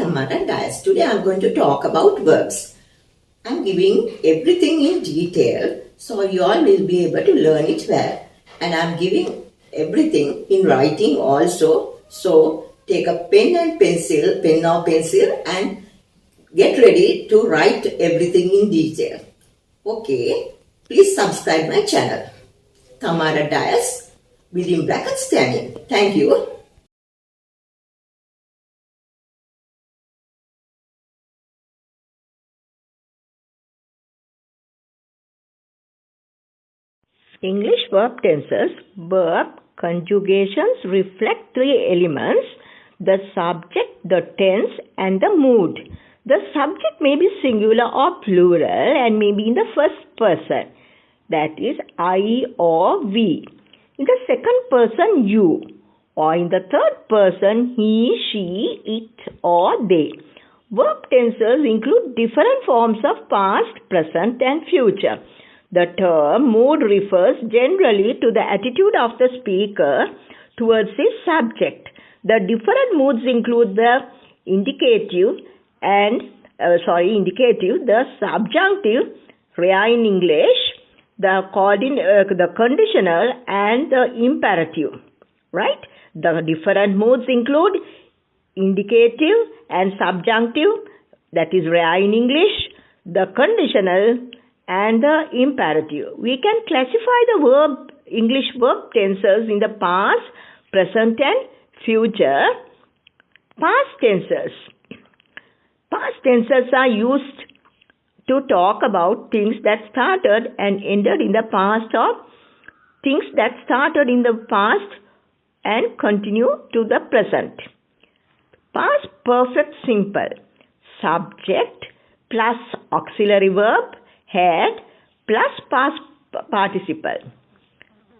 Thamara and today I am going to talk about verbs. I am giving everything in detail so you all will be able to learn it well. And I am giving everything in writing also. So take a pen or pencil and get ready to write everything in detail. Okay, please subscribe my channel. Thamara Dias, within brackets Tammy. Thank you. English verb tenses, verb conjugations reflect three elements: the subject, the tense and the mood. The subject may be singular or plural and may be in the first person, that is I or we. In the second person, you, or in the third person, he, she, it or they. Verb tenses include different forms of past, present and future. The term mood refers generally to the attitude of the speaker towards his subject. The different moods include the indicative, the subjunctive, in English, the conditional and the imperative. Right? The different moods include indicative and subjunctive, that is in English, the conditional and the imperative. We can classify the English verb tenses in the past, present and future. Past tenses. Past tenses are used to talk about things that started and ended in the past, or things that started in the past and continue to the present. Past perfect simple. Subject plus auxiliary verb had plus past participle.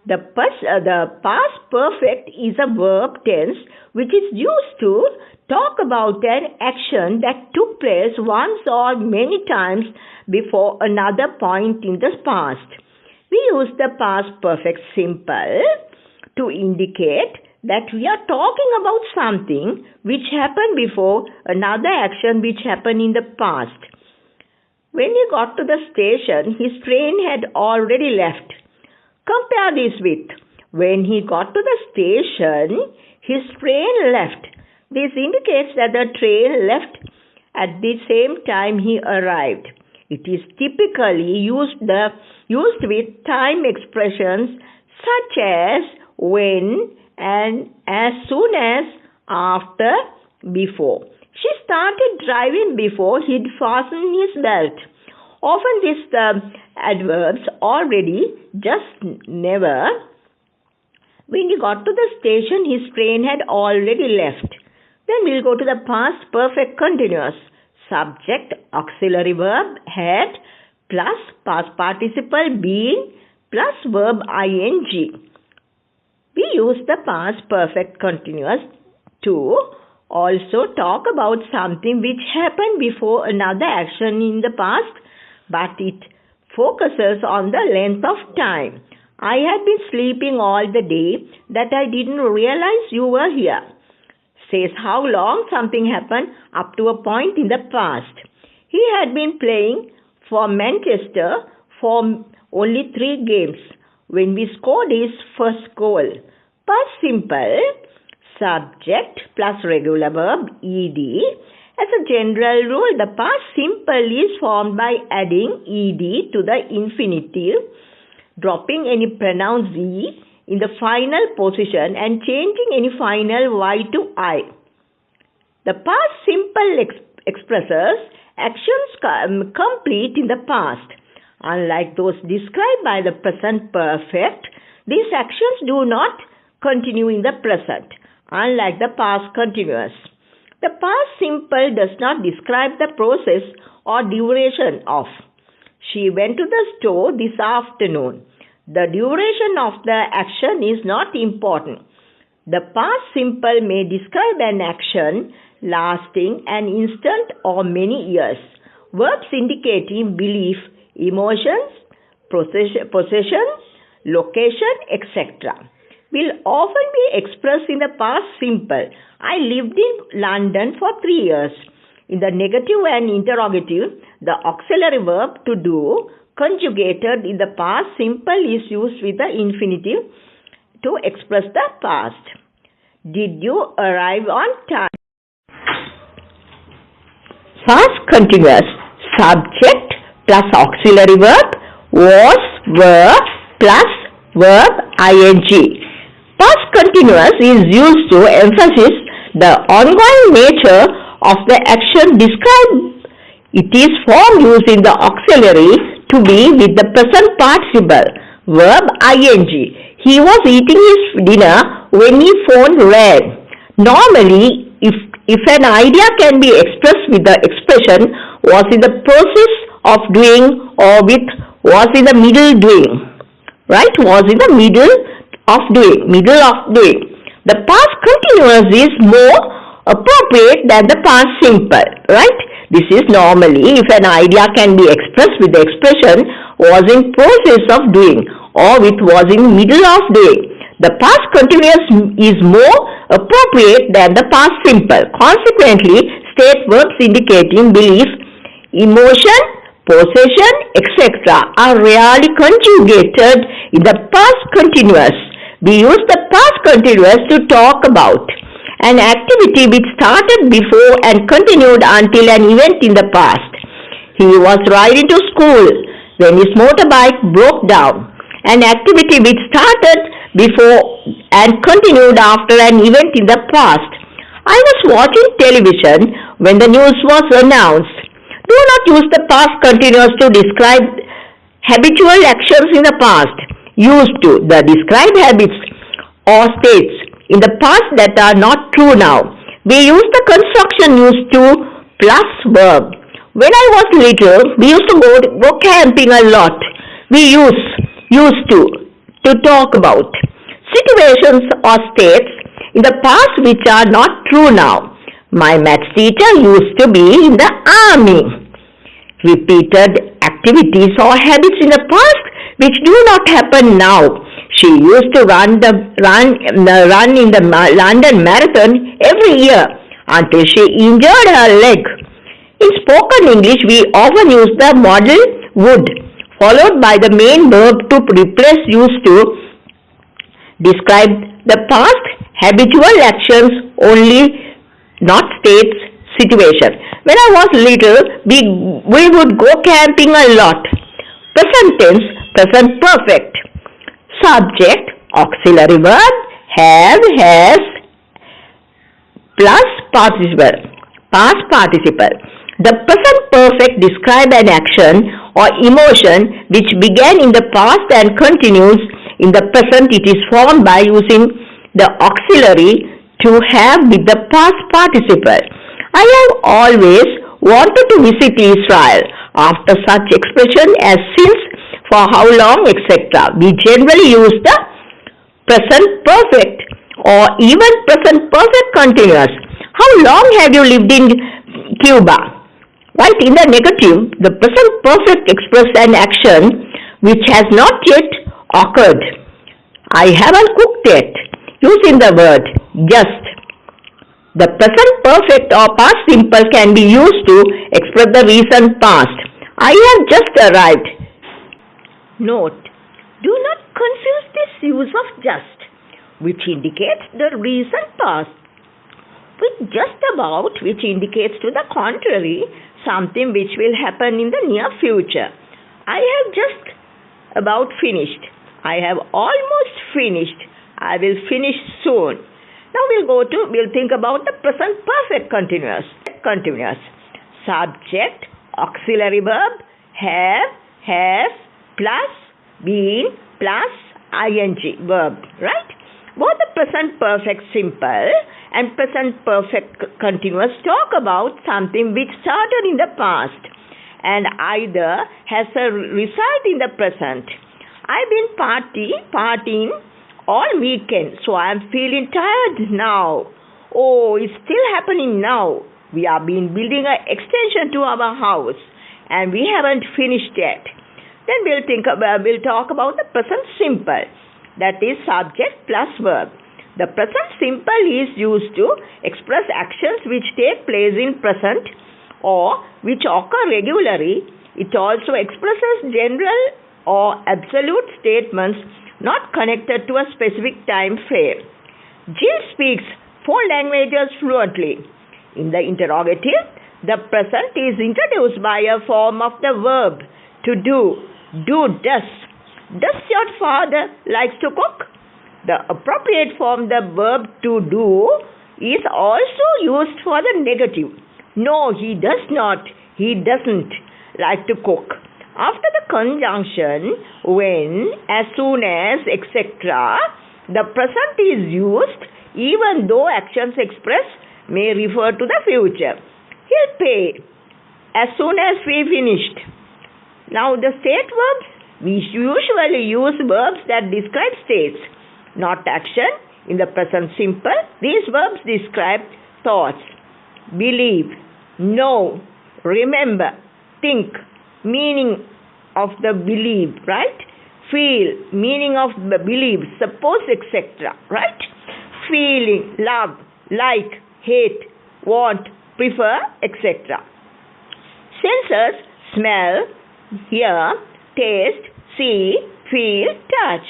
The past perfect is a verb tense which is used to talk about an action that took place once or many times before another point in the past. We use the past perfect simple to indicate that we are talking about something which happened before another action which happened in the past. When he got to the station, his train had already left. Compare this with, when he got to the station, his train left. This indicates that the train left at the same time he arrived. It is typically used with time expressions such as when and as soon as, after, before. She started driving before he'd fastened his belt. Often these adverbs already, just, never. When he got to the station, his train had already left. Then we'll go to the past perfect continuous. Subject, auxiliary verb, had, plus past participle being, plus verb ing. We use the past perfect continuous to also talk about something which happened before another action in the past, but it focuses on the length of time. I had been sleeping all the day that I didn't realize you were here. Says how long something happened up to a point in the past. He had been playing for Manchester for only 3 games when we scored his first goal. Past simple. Subject plus regular verb ed. As a general rule, the past simple is formed by adding ed to the infinitive, dropping any pronoun z in the final position and changing any final y to I. The past simple expresses actions complete in the past. Unlike those described by the present perfect, these actions do not continue in the present. Unlike the past continuous. The past simple does not describe the process or duration of. She went to the store this afternoon. The duration of the action is not important. The past simple may describe an action lasting an instant or many years. Verbs indicating belief, emotions, possession, location, etc. will often be expressed in the past simple. I lived in London for 3 years. In the negative and interrogative, the auxiliary verb to do conjugated in the past simple is used with the infinitive to express the past. Did you arrive on time? Past continuous. Subject plus auxiliary verb was, were plus verb ing. Past continuous is used to emphasize the ongoing nature of the action described. It is form using the auxiliary to be with the present participle, verb ing. He was eating his dinner when his phone rang. Normally, if an idea can be expressed with the expression was in the process of doing or with was in the middle doing. Right? Was in the middle of doing. The past continuous is more appropriate than the past simple. Right? This is normally if an idea can be expressed with the expression was in process of doing or with was in middle of doing. The past continuous is more appropriate than the past simple. Consequently, state verbs indicating belief, emotion, possession, etc. are rarely conjugated in the past continuous. We use the past continuous to talk about an activity which started before and continued until an event in the past. He was riding to school when his motorbike broke down. An activity which started before and continued after an event in the past. I was watching television when the news was announced. Do not use the past continuous to describe habitual actions in the past. Used to the describe habits or states in the past that are not true now. We use the construction used to plus verb. When I was little, we used to go camping a lot. We used to talk about situations or states in the past which are not true now. My maths teacher used to be in the army. Repeated activities or habits in the past which do not happen now. She used to run in the London Marathon every year until she injured her leg. In spoken English, we often use the modal would followed by the main verb to replace used to describe the past habitual actions only, not states, situation. When I was little, we would go camping a lot. Present tense, present perfect. Subject, auxiliary verb, have, has, plus participle, past participle. The present perfect describe an action or emotion which began in the past and continues in the present. It is formed by using the auxiliary to have with the past participle. I have always wanted to visit Israel. After such expression as since, for how long, etc. We generally use the present perfect or even present perfect continuous. How long have you lived in Cuba? Right, in the negative, the present perfect expresses an action which has not yet occurred. I haven't cooked yet. Using the word just. The present perfect or past simple can be used to express the recent past. I have just arrived. Note, do not confuse this use of just, which indicates the recent past, with just about, which indicates to the contrary, something which will happen in the near future. I have just about finished. I have almost finished. I will finish soon. Now we'll think about the present perfect continuous. Subject, auxiliary verb, have, plus, been, plus, ing, verb, right? Both the present perfect simple and present perfect continuous talk about something which started in the past and either has a result in the present. I've been partying all weekend, so I'm feeling tired now. Oh, it's still happening now. We have been building an extension to our house and we haven't finished yet. Then we'll talk about the present simple, that is subject plus verb. The present simple is used to express actions which take place in present or which occur regularly. It also expresses general or absolute statements not connected to a specific time frame. Jill speaks 4 languages fluently. In the interrogative, the present is introduced by a form of the verb to do. Do, does. Does your father likes to cook? The appropriate form, the verb to do, is also used for the negative. No, he does not. He doesn't like to cook. After the conjunction when, as soon as, etc., the present is used even though actions expressed may refer to the future. He'll pay as soon as we finished. Now the state verbs, we usually use verbs that describe states, not action. In the present simple, these verbs describe thoughts. Believe, know, remember, think, meaning of the belief, right? Feel, meaning of the belief, suppose, etc., right? Feeling, love, like, hate, want, prefer, etc. Senses, smell, hear, taste, see, feel, touch.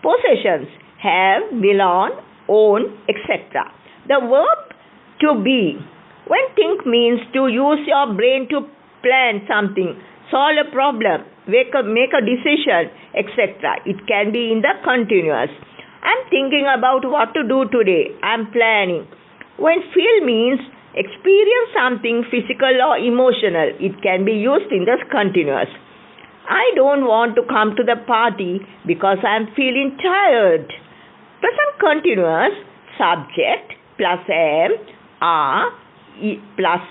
Possessions, have, belong, own, etc. The verb to be. When think means to use your brain to plan something, solve a problem, make a decision, etc. It can be in the continuous. I'm thinking about what to do today. I'm planning. When feel means experience something physical or emotional, it can be used in the continuous. I don't want to come to the party because I'm feeling tired. Present continuous, subject plus am, are plus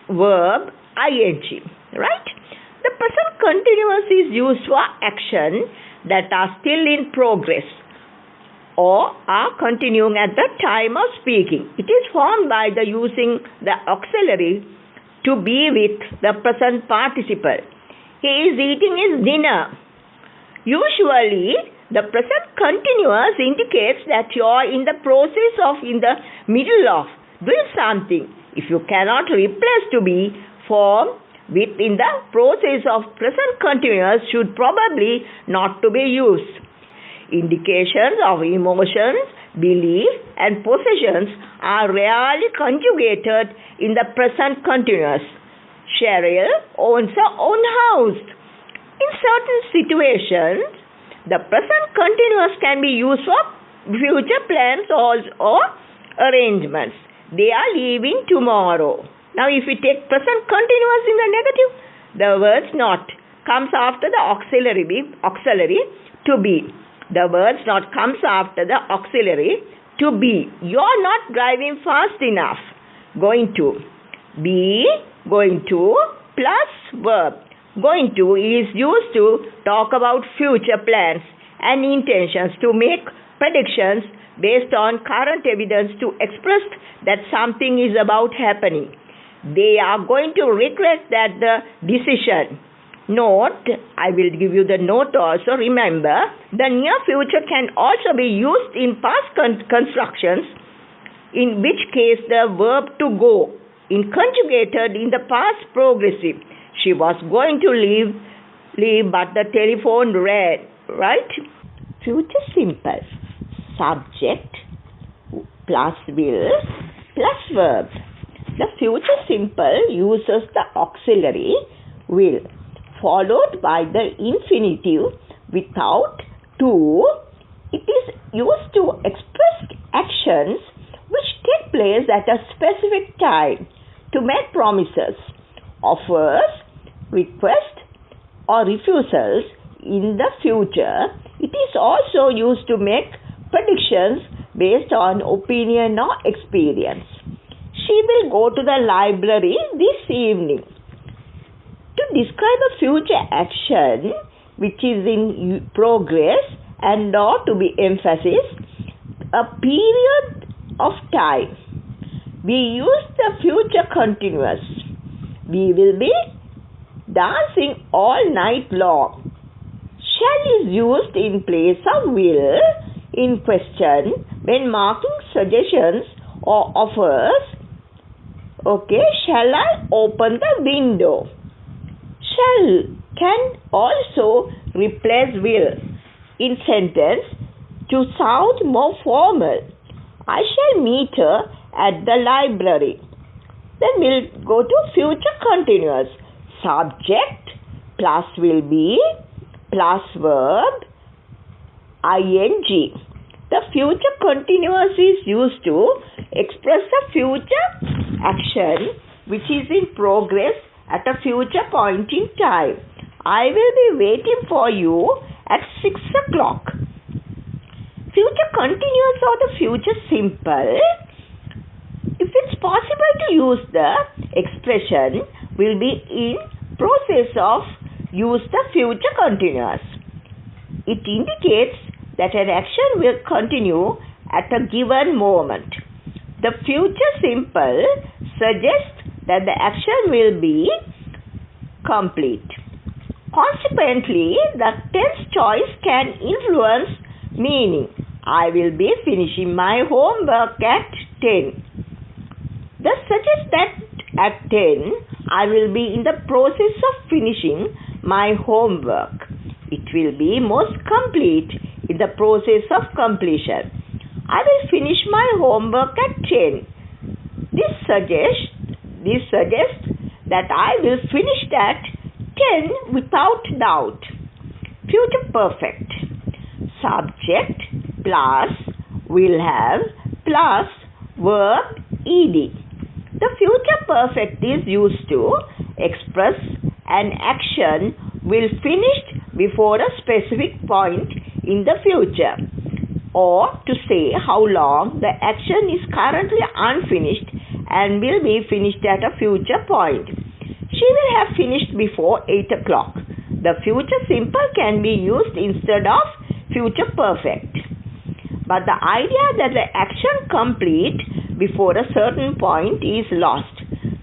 verb ing, right? The present continuous is used for action that are still in progress or are continuing at the time of speaking. It is formed by the using the auxiliary to be with the present participle. He is eating his dinner. Usually, the present continuous indicates that you are in the process of, in the middle of doing something. If you cannot replace to be, form with in the process of present continuous should probably not to be used. Indications of emotions, belief and possessions are rarely conjugated in the present continuous. Cheryl owns her own house. In certain situations, the present continuous can be used for future plans or arrangements. They are leaving tomorrow. Now, if we take present continuous in the negative, the words not comes after the auxiliary to be. The words not comes after the auxiliary to be. You are not driving fast enough. Going to. Be, going to plus verb. Going to is used to talk about future plans and intentions, to make predictions based on current evidence, to express that something is about happening. They are going to regret that the decision. Note, I will give you the note also. Remember, the near future can also be used in past constructions, in which case the verb to go is conjugated in the past progressive. She was going to leave, but the telephone rang, right? Future simple. Subject plus will plus verb. The future simple uses the auxiliary will, followed by the infinitive without to. It is used to express actions which take place at a specific time, to make promises, offers, requests or refusals in the future. It is also used to make predictions based on opinion or experience. She will go to the library this evening. To describe a future action which is in progress and or to be emphasized a period of time, we use the future continuous. We will be dancing all night long. Shall is used in place of will in question when marking suggestions or offers Okay, shall I open the window? Shall can also replace will in sentence to sound more formal. I shall meet her at the library. Then we'll go to future continuous. Subject plus will be plus verb ing. The future continuous is used to express a future action which is in progress at a future point in time. I will be waiting for you at 6 o'clock. Future continuous or the future simple. If it's possible to use the expression, will be in process of use the future continuous. It indicates that an action will continue at a given moment. The future simple suggests that the action will be complete. Consequently, the tense choice can influence meaning. I will be finishing my homework at 10. This suggests that at 10, I will be in the process of finishing my homework. It will be most complete in the process of completion. I will finish my homework at 10. This suggests that I will finish at 10 without doubt. Future perfect. Subject plus will have plus verb ed. The future perfect is used to express an action will finished before a specific point in the future, or to say how long the action is currently unfinished and will be finished at a future point. She will have finished before 8 o'clock. The future simple can be used instead of future perfect. But the idea that the action complete before a certain point is lost.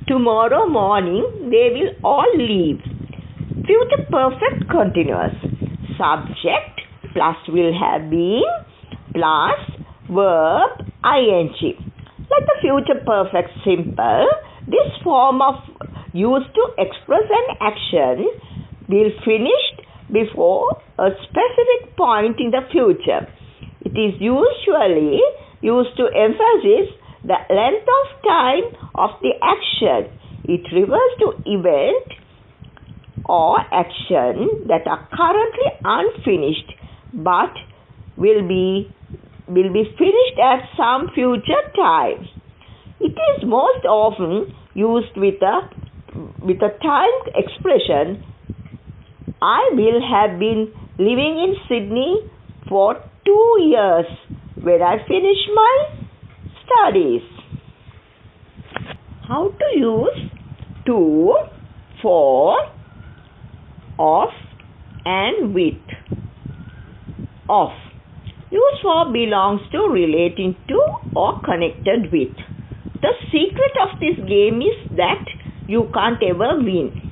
Tomorrow morning they will all leave. Future perfect continuous. Subject plus will have been plus verb ing. Like the future perfect simple, this form of used to express an action will finished before a specific point in the future. It is usually used to emphasize the length of time of the action. It refers to event or action that are currently unfinished but will be finished at some future time. It is most often used with a timed expression. I will have been living in Sydney for 2 years when I finish my studies. How to use to, for, of and with. Of. Use for belongs to, relating to or connected with. The secret of this game is that you can't ever win.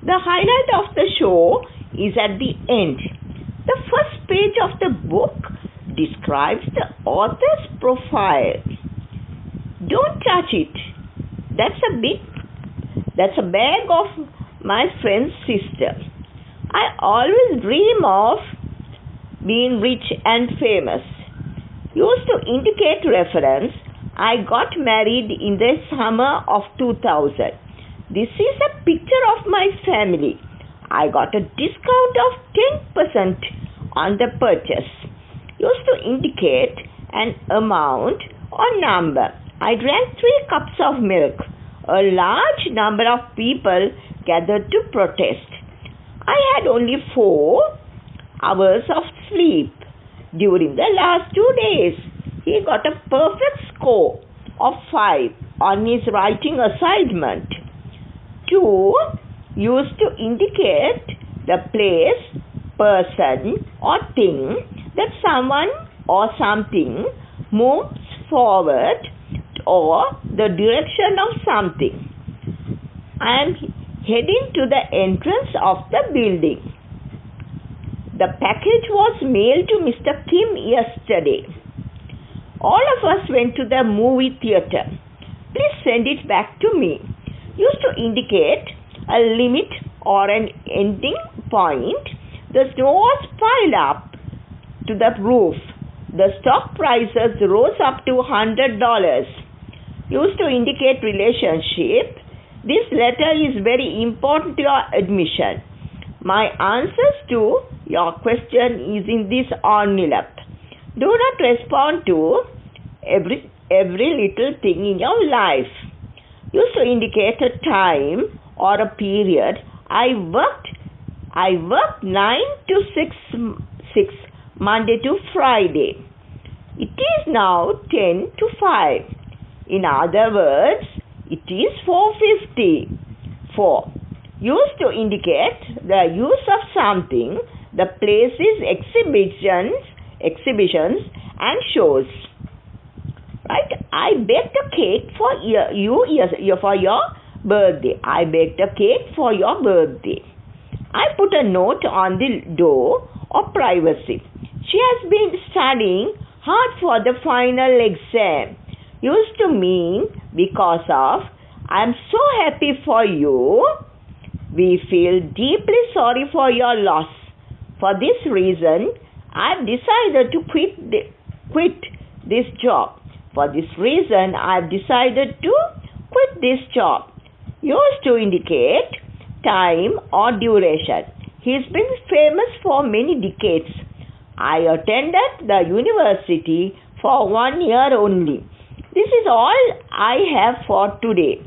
The highlight of the show is at the end. The first page of the book describes the author's profile. Don't touch it. That's a bag of my friend's sister. I always dream of being rich and famous. Used to indicate reference. I got married in the summer of 2000. This is a picture of my family. I got a discount of 10% on the purchase. Used to indicate an amount or number. I drank 3 cups of milk. A large number of people gathered to protest. I had only 4 hours of sleep during the last 2 days. He got a perfect score of 5 on his writing assignment. 2 used to indicate the place, person or thing that someone or something moves forward or the direction of something. I am heading to the entrance of the building. The package was mailed to Mr. Kim yesterday. All of us went to the movie theater. Please send it back to me. Used to indicate a limit or an ending point. The snow was piled up to the roof. The stock prices rose up to $100. Used to indicate relationship. This letter is very important to your admission. My answers to your question is in this envelope. Do not respond to every little thing in your life. Used to indicate a time or a period. I worked 9 to 6 Monday to Friday. It is now 10 to 5. In other words, it is 4:50. 4. Used to indicate the use of something, the places, exhibitions and shows. Right? I baked a cake for for your birthday. I baked a cake for your birthday. I put a note on the door of privacy. She has been studying hard for the final exam. Used to mean because of I'm so happy for you. We feel deeply sorry for your loss. For this reason, I've decided to quit this job. For this reason, I've decided to quit this job. Used to indicate time or duration. He's been famous for many decades. I attended the university for 1 year only. This is all I have for today.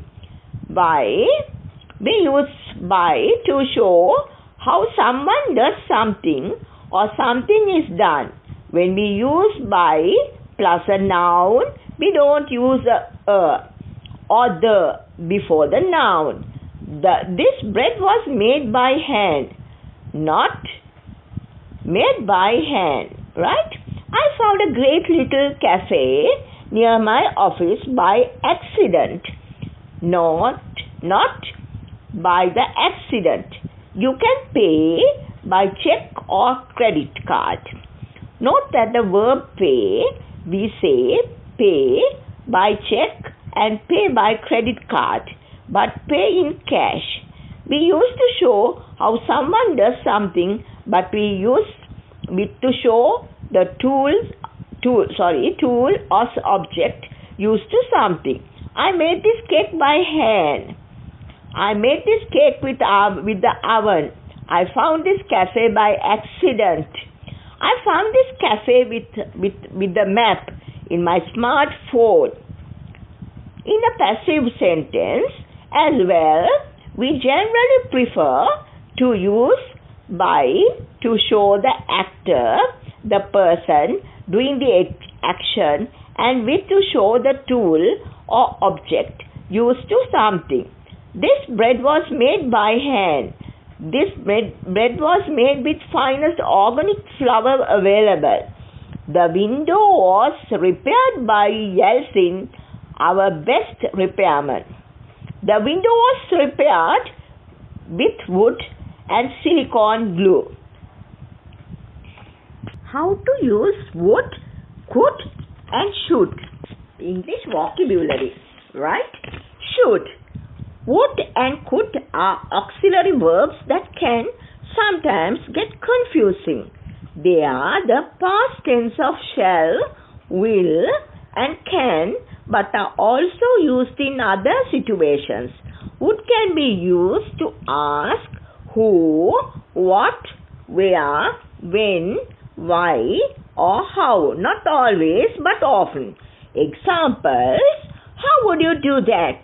We use by to show how someone does something or something is done. When we use by plus a noun, we don't use a or the before the noun. This bread was made by hand, not made by hand, right? I found a great little cafe near my office by accident, not by the accident. You can pay by check or credit card. Note that the verb pay, we say pay by check and pay by credit card, but pay in cash. We used to show how someone does something, but we use to show the tool or object used to something. I made this cake by hand. I made this cake with the oven. I found this cafe by accident. I found this cafe with the map in my smartphone. In a passive sentence as well, we generally prefer to use by to show the actor, the person doing the action, and with to show the tool or object used to something. This bread was made by hand. This bread was made with finest organic flour available. The window was repaired by Yeltsin, our best repairman. The window was repaired with wood and silicone glue. How to use would, could and should. English vocabulary, right? Should. Would and could are auxiliary verbs that can sometimes get confusing. They are the past tense of shall, will and can, but are also used in other situations. Would can be used to ask who, what, where, when, why or how. Not always but often. Examples: how would you do that?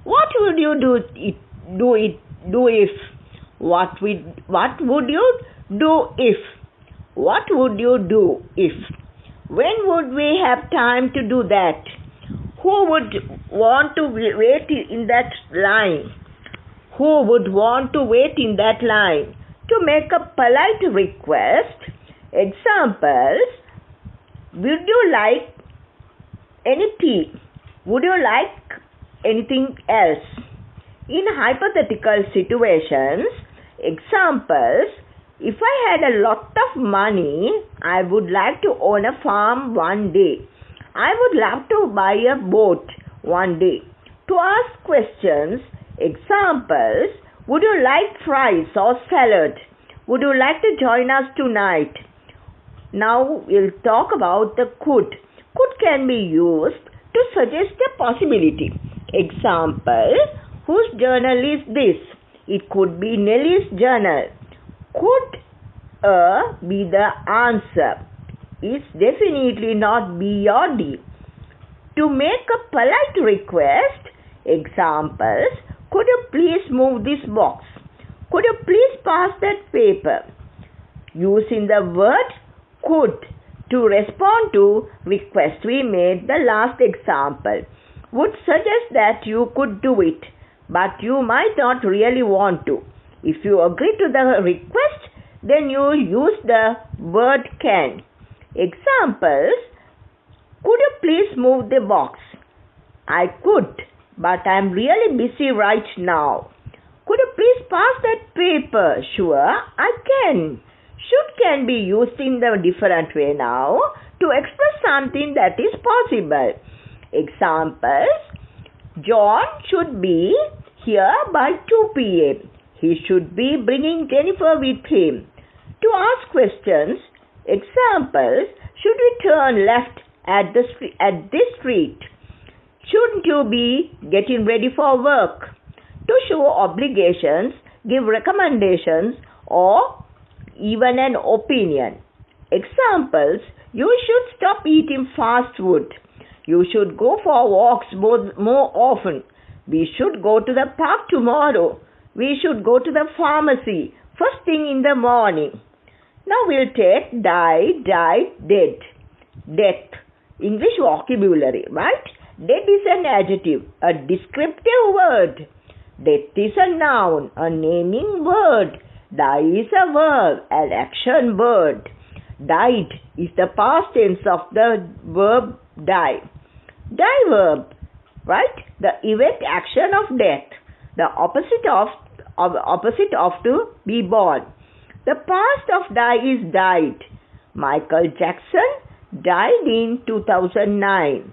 What would you do if? What would you do if? What would you do if? When would we have time to do that? Who would want to wait in that line? Who would want to wait in that line? To make a polite request. Examples: would you like any tea? Would you like anything else? In hypothetical situations, examples: if I had a lot of money, I would like to own a farm one day. I would love to buy a boat one day. To ask questions, examples, would you like fries or salad? Would you like to join us tonight? Now we'll talk about the could. Could can be used to suggest a possibility. Example, whose journal is this? It could be Nelly's journal. Could be the answer. It's definitely not B or D. To make a polite request, examples, could you please move this box? Could you please pass that paper? Using the word could to respond to request we made the last example would suggest that you could do it, but you might not really want to. If you agree to the request, then you use the word can. Examples, could you please move the box? I could, but I'm really busy right now. Could you please pass that paper? Sure, I can. Should can be used in the different way now to express something that is possible. Examples, John should be here by 2 p.m. He should be bringing Jennifer with him. To ask questions, examples, should we turn left at this street? Shouldn't you be getting ready for work? To show obligations, give recommendations, or even an opinion. Examples, you should stop eating fast food. You should go for walks more often. We should go to the park tomorrow. We should go to the pharmacy first thing in the morning. Now we'll take die, died, dead. Death. English vocabulary, right? Dead is an adjective, a descriptive word. Death is a noun, a naming word. Die is a verb, an action word. Died is the past tense of the verb die. Die verb, right? The event action of death. The opposite of to be born. The past of die is died. Michael Jackson died in 2009.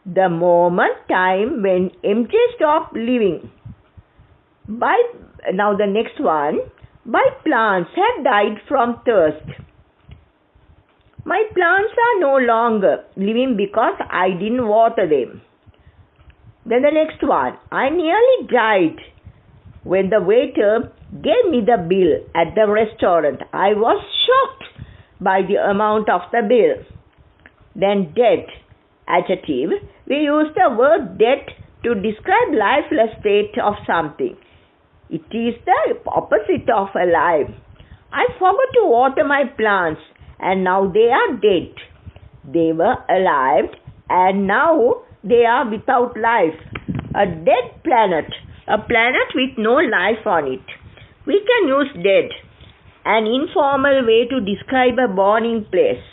The moment time when MJ stopped living. Now the next one. My plants have died from thirst. My plants are no longer living because I didn't water them. Then the next one. I nearly died when the waiter gave me the bill at the restaurant. I was shocked by the amount of the bill. Then dead. Adjective. We use the word dead to describe lifeless state of something. It is the opposite of alive. I forgot to water my plants and now they are dead. They were alive and now they are without life. A dead planet. A planet with no life on it. We can use dead, an informal way to describe a burning place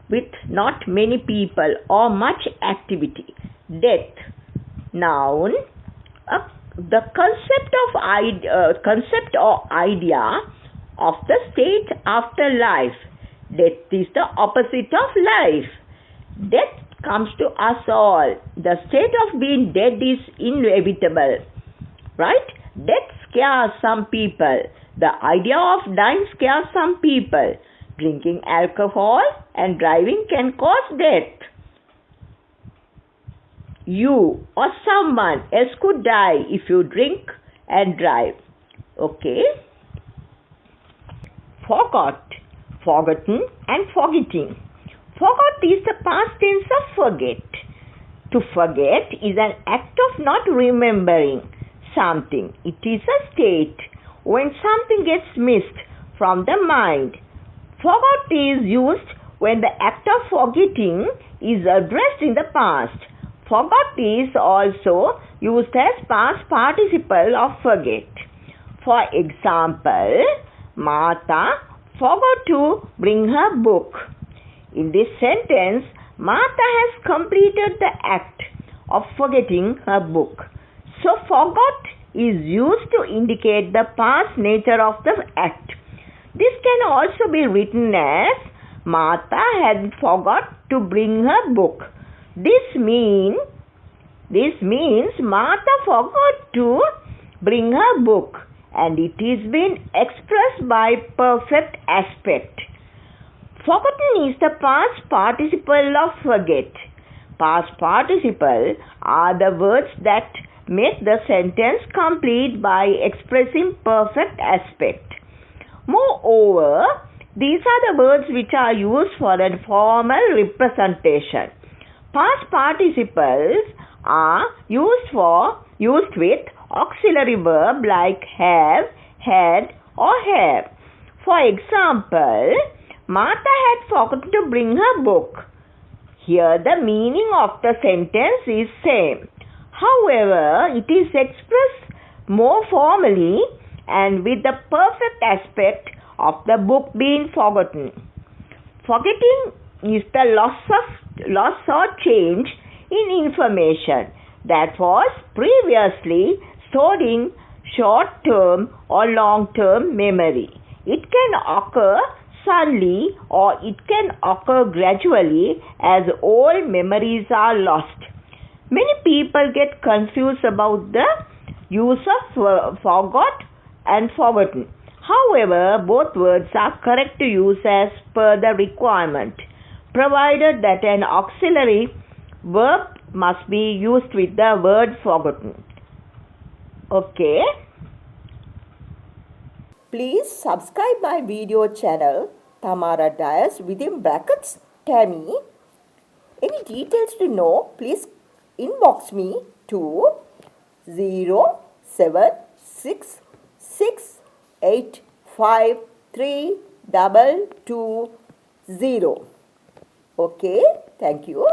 with not many people or much activity. Death. Noun. The concept or idea of the state after life. Death is the opposite of life. Death comes to us all. The state of being dead is inevitable. Right? Death scares some people. The idea of dying scares some people. Drinking alcohol and driving can cause death. You or someone else could die if you drink and drive. Okay? Forgot, forgotten and forgetting. Forgot is the past tense of forget. To forget is an act of not remembering something. It is a state when something gets missed from the mind. Forgot is used when the act of forgetting is addressed in the past. Forgot is also used as past participle of forget. For example, Martha forgot to bring her book. In this sentence, Martha has completed the act of forgetting her book. So, forgot is used to indicate the past nature of the act. This can also be written as Martha had forgot to bring her book. This means This means Martha forgot to bring her book, and it is been expressed by perfect aspect. Forgotten is the past participle of forget. Past participle are the words that make the sentence complete by expressing perfect aspect. Moreover, these are the words which are used for a formal representation. Past participles are used with auxiliary verb like have, had or have. For example, Martha had forgotten to bring her book. Here the meaning of the sentence is same. However, it is expressed more formally and with the perfect aspect of the book being forgotten. Forgetting is the loss or change in information that was previously stored in short-term or long-term memory. It can occur suddenly or it can occur gradually as old memories are lost. Many people get confused about the use of forgot and forgotten. However, both words are correct to use as per the requirement, provided that an auxiliary verb must be used with the word forgotten. Okay. Please subscribe my video channel Thamara Dias within brackets Tammy. Any details to know, please inbox me to 07668532220. Okay, thank you.